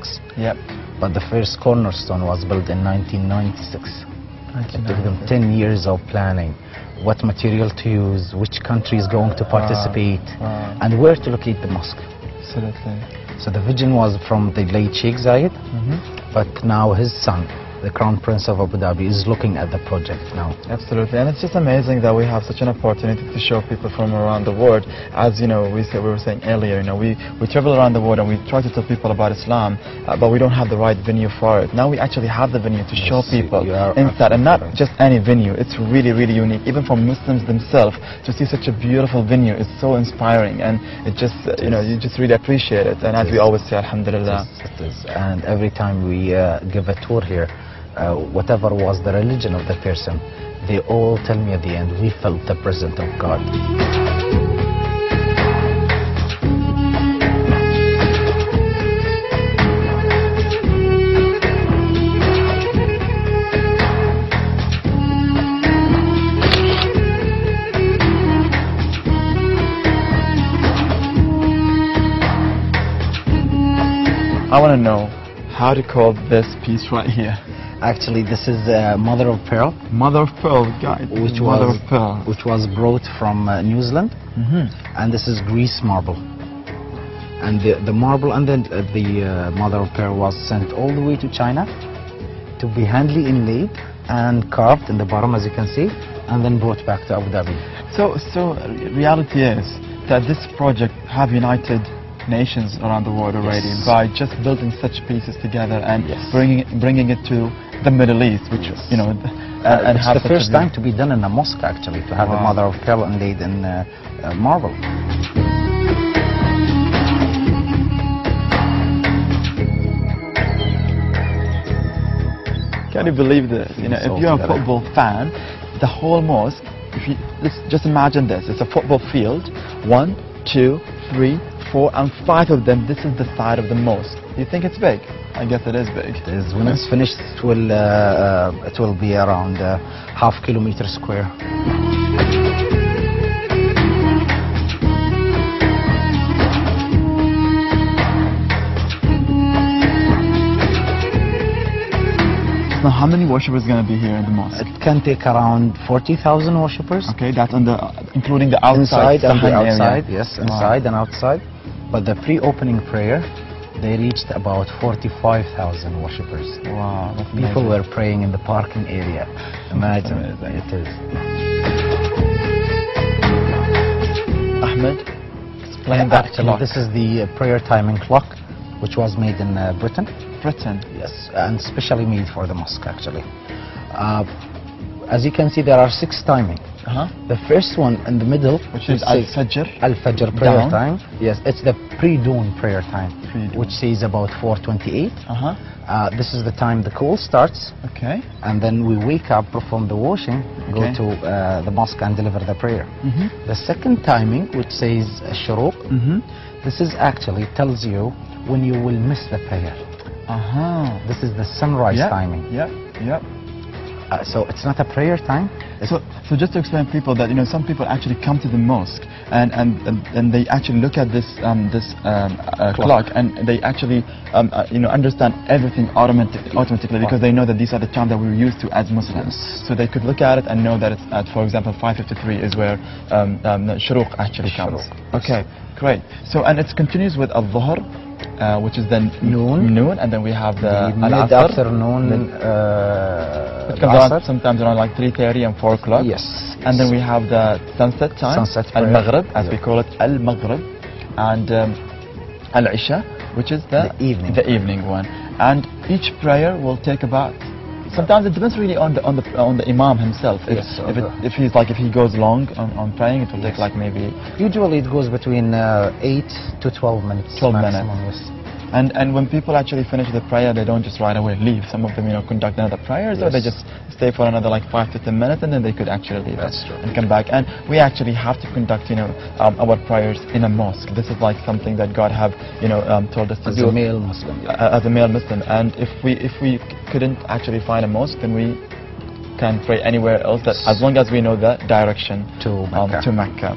mosques. Yep. But the first cornerstone was built in 1996. It took them 10 years of planning, what material to use, which country is going to participate, and where to locate the mosque. Absolutely. So the vision was from the late Sheikh Zayed, but now his son, the Crown Prince of Abu Dhabi, is looking at the project now. Absolutely, and it's just amazing that we have such an opportunity to show people from around the world. As you know, we were saying earlier, you know, we travel around the world and we try to tell people about Islam, but we don't have the right venue for it. Now we actually have the venue to show people inside, and not just any venue. It's really, really unique. Even for Muslims themselves, to see such a beautiful venue is so inspiring, and it just, you know, you just really appreciate it. And as we always say, Alhamdulillah. It is. And every time we give a tour here, whatever was the religion of the person, they all tell me at the end, we felt the presence of God. I want to know how to call this piece right here. Actually, this is mother of pearl. Mother of pearl, guys. Which was brought from New Zealand, and this is Greece marble. And the marble and then the mother of pearl was sent all the way to China to be handily inlaid and carved in the bottom, as you can see, and then brought back to Abu Dhabi. So reality is that this project have united nations around the world already by just building such pieces together and bringing it to the Middle East, which you know, and it's the first time to be done in a mosque, actually, to have the mother of pearl inlaid in marble. Can you believe this? You know, if you're a football fan, the whole mosque, let's just imagine this. It's a football field, 1, 2, 3, 4 and 5 of them. This is the side of the mosque. You think it's big? I guess it is big. It is. When it's finished, it will be around half kilometer square. Now, how many worshippers are going to be here in the mosque? It can take around 40,000 worshippers. Okay, that's on the including the outside. Inside and the outside, yes, inside and outside. But the pre-opening prayer, they reached about 45,000 worshippers. Wow, that's amazing. People were praying in the parking area. Imagine, it is. Ahmed, explain that clock. This is the prayer timing clock, which was made in Britain. Britain? Yes, and specially made for the mosque, actually. As you can see, there are 6 timing. The first one in the middle, which is Al-Fajr. Al-Fajr prayer time. Yes, it's the pre-dawn prayer time, which says about 4:28. This is the time the call starts. Okay. And then we wake up, perform the washing, go to the mosque and deliver the prayer. The second timing, which says Shuruq, this is actually tells you when you will miss the prayer. This is the sunrise timing. So it's not a prayer time. So just to explain people that, you know, some people actually come to the mosque and they actually look at this clock and they actually you know, understand everything automatically because they know that these are the times that we're used to as Muslims. So they could look at it and know that it's at, for example, 5:53 is where Shuruq actually comes. Okay, great. So and it continues with Al-Dhuhr, which is then noon, and then we have the mid-afternoon. It comes around sometimes around like 3:30 and 4 o'clock. Yes. And then we have the sunset time, Al-Maghrib, as we call it, Al-Maghrib, and Al-Isha, which is the evening one. And each prayer will take about. Sometimes it depends really on the Imam himself. If he goes long on praying, it will take like maybe. Usually it goes between 8 to 12 minutes. 12 minutes. And when people actually finish the prayer, they don't just right away leave. Some of them, you know, conduct another prayers, or they just stay for another like 5 to 10 minutes, and then they could actually leave and come back. And we actually have to conduct, you know, our prayers in a mosque. This is like something that God have, you know, told us to do. As a male Muslim. As a male Muslim, and if we couldn't actually find a mosque, then we can pray anywhere else. That as long as we know the direction to Mecca.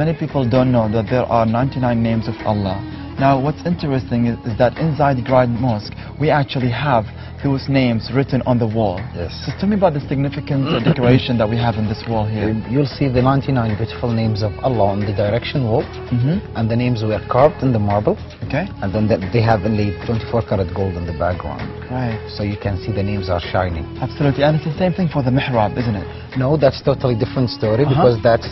many people don't know that there are 99 names of Allah. Now, what's interesting is that in Zayed Grand Mosque, we actually have those names written on the wall. Yes. So tell me about the significant decoration that we have in this wall here. You'll see the 99 beautiful names of Allah on the direction wall, and the names were carved in the marble. Okay. And then they have inlaid 24 karat gold in the background. Right. So you can see the names are shining. Absolutely. And it's the same thing for the mihrab, isn't it? No, that's totally different story because that's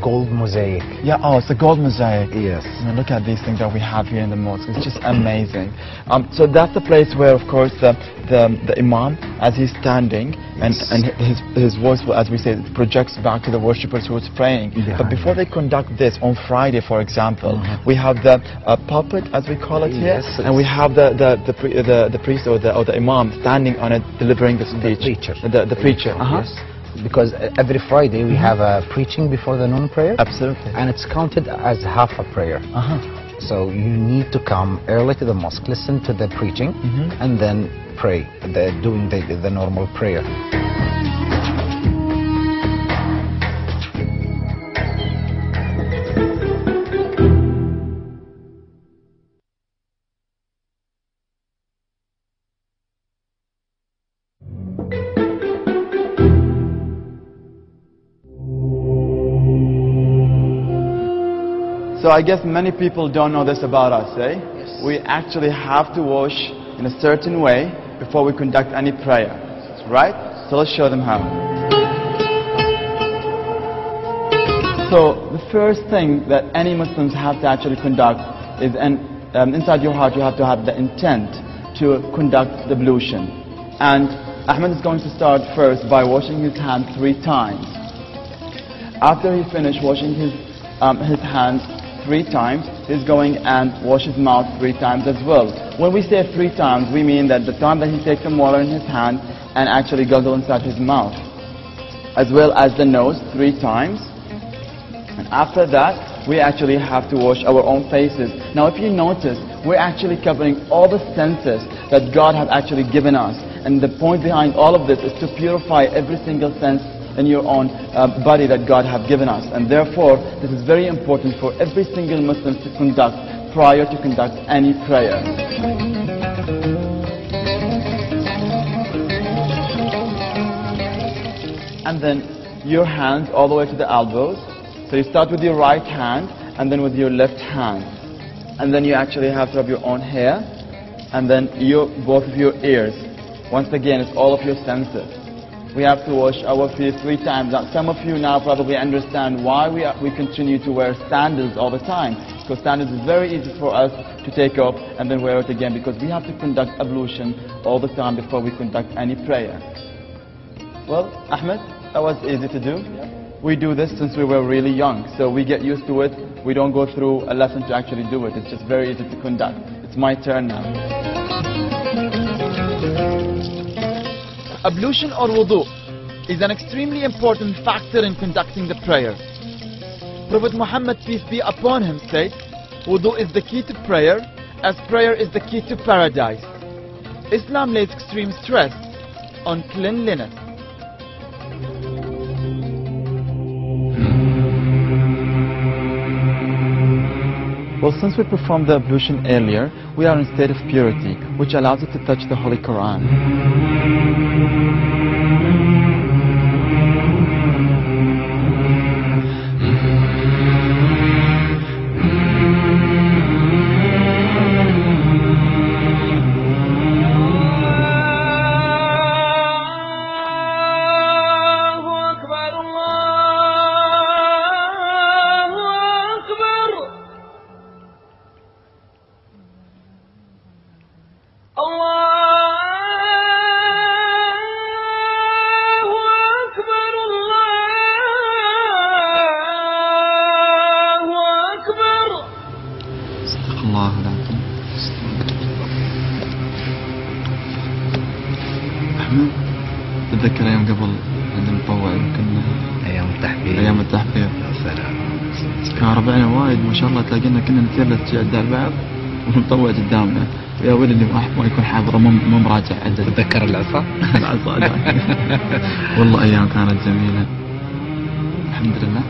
gold mosaic. Yeah, oh, it's a gold mosaic. Yes. I mean, look at these things that we have here in the mosque. It's just amazing. So that's the place where, of course, the imam, as he's standing, and his voice, as we say, projects back to the worshippers who is praying. But before they conduct this, on Friday, for example, we have the puppet, as we call it here, and we have the priest or the imam standing on it, delivering the speech. The preacher. Yes. Because every Friday we have a preaching before the noon prayer. Absolutely. And it's counted as half a prayer. So you need to come early to the mosque, listen to the preaching, and then pray, doing the normal prayer. So I guess many people don't know this about us, eh? Yes. We actually have to wash in a certain way before we conduct any prayer, right? So let's show them how. So the first thing that any Muslims have to actually conduct is, inside your heart you have to have the intent to conduct the ablution. And Ahmed is going to start first by washing his hands 3 times. After he finishes washing his hands 3 times, he's going and wash his mouth 3 times as well. When we say 3 times, we mean that the time that he takes some water in his hand and actually guzzle inside his mouth, as well as the nose 3 times. And after that, we actually have to wash our own faces. Now, if you notice, we're actually covering all the senses that God has actually given us. And the point behind all of this is to purify every single sense in your own body that God has given us. And therefore, this is very important for every single Muslim to conduct prior to conduct any prayer. And then your hands all the way to the elbows. So you start with your right hand and then with your left hand. And then you actually have to rub your own hair and then both of your ears. Once again, it's all of your senses. We have to wash our feet 3 times. Now, some of you now probably understand why we continue to wear sandals all the time. Because sandals is very easy for us to take off and then wear it again, because we have to conduct ablution all the time before we conduct any prayer. Well, Ahmed, that was easy to do. We do this since we were really young, so we get used to it. We don't go through a lesson to actually do it. It's just very easy to conduct. It's my turn now. Ablution or wudu is an extremely important factor in conducting the prayer. Prophet Muhammad, peace be upon him, said, wudu is the key to prayer, as prayer is the key to paradise. Islam lays extreme stress on cleanliness. Well, since we performed the ablution earlier, we are in a state of purity, which allows us to touch the Holy Quran. تتذكر ايام قبل عندنا نطوع كنا ايام التحفير يا سلام كان ربعنا وايد ما شاء الله، تلاقينا كنا نسير للسجاد على بعض ونطوع قدامنا، يا ولد اللي ما يكون حاضر ما مراجع عدد. تتذكر العصا؟ العصا والله ايام كانت جميله. الحمد لله.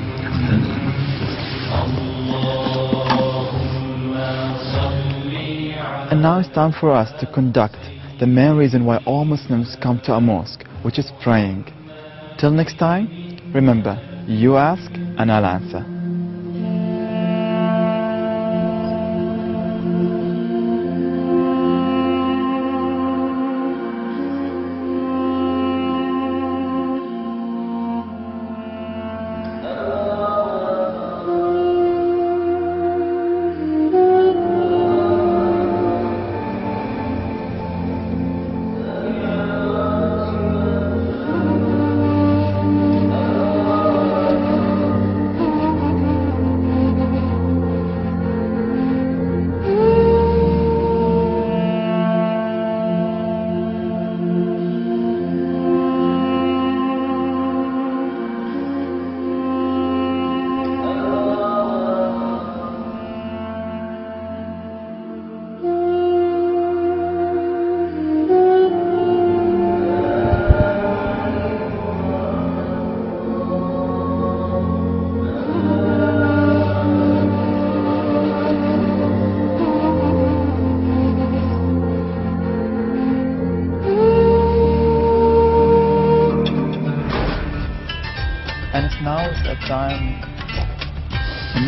And now it's time for us to conduct the main reason why all Muslims come to a mosque, which is praying. Till next time, remember, you ask and I'll answer.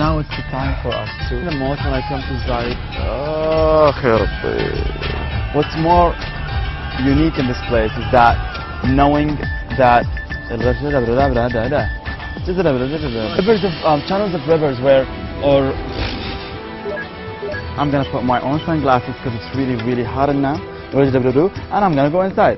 Now it's the time for us to the most when I come to Zayed. What's more unique in this place is that knowing that rivers of channels of rivers where I'm gonna put my own sunglasses because it's really hot in now, and I'm gonna go inside.